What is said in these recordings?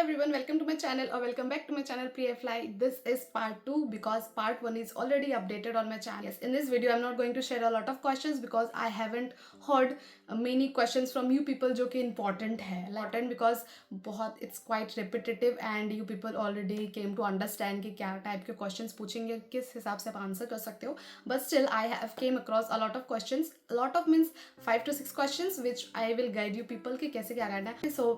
everyone, welcome to my channel or welcome back to my channel Priya Fly. This is part 2 because part 1 is already updated on my channel. Yes, in this video I'm not going to share a lot of questions because I haven't heard many questions from you people जो कि important है. Important because बहुत it's quite repetitive and you people already came to understand कि क्या type के questions पूछेंगे, किस हिसाब से आप answer कर सकते हो. But still I have came across a lot of questions. A lot of means 5 to 6 questions which I will guide you people कि कैसे क्या करना है. So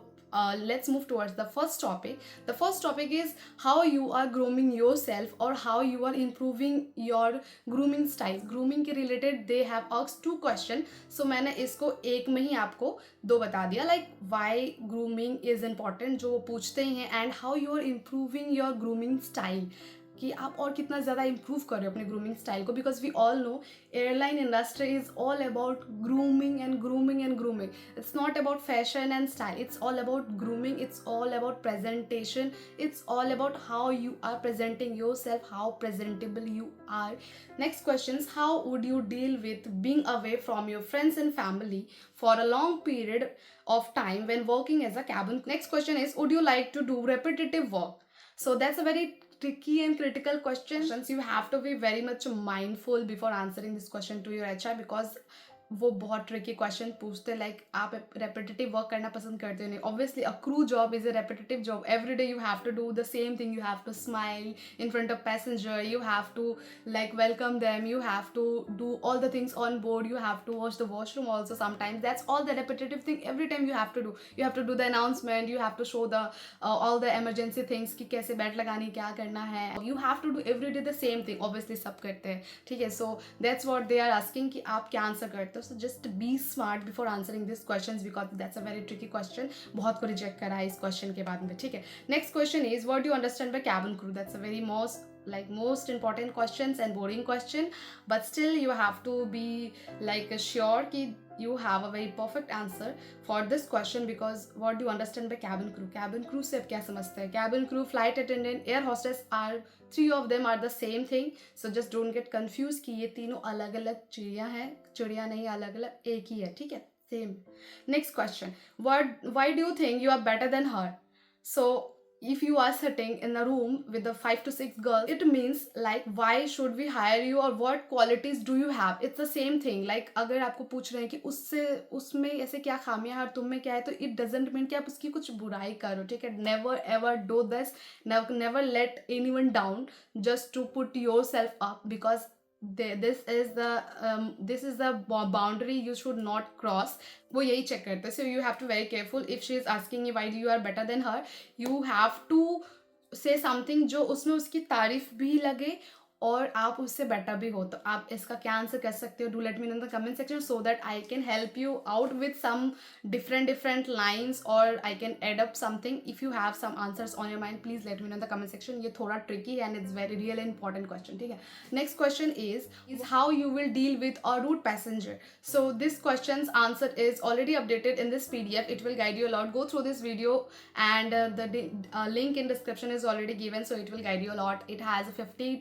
let's move towards the first topic. The first topic is how you are grooming yourself or how you are improving your grooming style. Grooming के related they have asked 2 questions. So मैंने इसको एक में ही आपको 2 बता दिया, like why grooming is important जो वो पूछते ही हैं and how you are improving your grooming style, कि आप और कितना ज़्यादा इम्प्रूव कर रहे हो अपने ग्रूमिंग स्टाइल को. Because we all know airline industry is all about grooming and grooming and grooming. It's not about fashion and style, it's all about grooming, it's all about presentation, it's all about how you are presenting yourself, how presentable you are. Next question, how would you deal with being away from your friends and family for a long period of time when working as a cabin. Next question is, would you like to do repetitive work? So that's a very tricky and critical question. You have to be very much mindful before answering this question to your HR because वो बहुत tricky question पूछते, like आप repetitive work करना पसंद करते हो नहीं. Obviously a crew job is a repetitive job. Every day you have to do the same thing. You have to smile in front of passenger, you have to like welcome them, you have to do all the things on board, you have to wash the washroom also sometimes. That's all the repetitive thing every time you have to do. You have to do the announcement, you have to show the all the emergency things कि कैसे belt लगानी, क्या करना है. You have to do every day the same thing. Obviously सब करते हैं, ठीक है. So that's what they are asking कि आप क्या आंसर करते हो. So just be smart before answering these questions because that's a very tricky question. बहुत को रिजेक्ट करा है इस क्वेश्चन के बाद में, ठीक है. Next question is, what do you understand by cabin crew? That's a very most important questions and boring question, but still you have to be like sure कि you have a very perfect answer for this question because what do you understand by cabin crew? Cabin crew से आप क्या समझते हैं? Cabin crew, flight attendant, air hostess are 3 of them are the same thing. So just don't get confused कि ये तीनों अलग अलग चिड़िया हैं. चिड़िया नहीं, अलग अलग एक ही है, ठीक है, same. Next question, why do you think you are better than her? So if you are sitting in a room with the 5 to 6 girls, it means like why should we hire you or what qualities do you have? It's the same thing. Like अगर आपको पूछ रहे हैं कि उससे उसमें ऐसे क्या खामियां है और तुम में क्या है, तो it doesn't mean कि आप उसकी कुछ बुराई करो, ठीक है. Never ever do this. Never let anyone down just to put yourself up because this is the boundary you should not cross. वो यही चेक करते हैं. So you have to very careful. If she is asking you why you are better than her, you have to say something जो उसमें उसकी तारीफ भी लगे और आप उससे बेटर भी हो. तो आप इसका क्या आंसर कर सकते हो? Do let me know in the comment section so that I can help you out with some different lines और I can add up something. If you have some answers on your mind please let me know in the comment section. ये थोड़ा tricky है and it's very real important question, ठीक है. Next question is how you will deal with a rude passenger. So this question answer is already updated in this PDF. It will guide you a lot. Go through this video and the link in description is already given, so it will guide you a lot. It has 50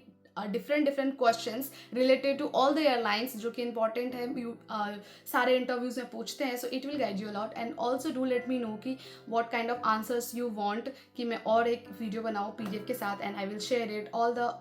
different questions related to all the airlines जो कि important है, सारे interviews में पूछते हैं. So it will guide you a lot and also do let me know कि what kind of answers you want कि मैं और एक video बनाऊँ PDF के साथ and I will share it all the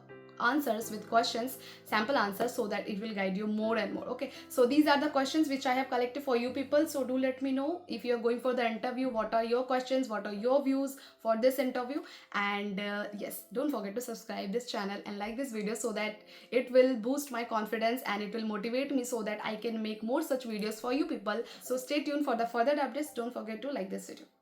answers with questions, sample answers, so that it will guide you more and more. Okay, so these are the questions which I have collected for you people. So do let me know if you are going for the interview, what are your questions, what are your views for this interview. And yes, don't forget to subscribe this channel and like this video so that it will boost my confidence and it will motivate me so that I can make more such videos for you people. So stay tuned for the further updates. Don't forget to like this video.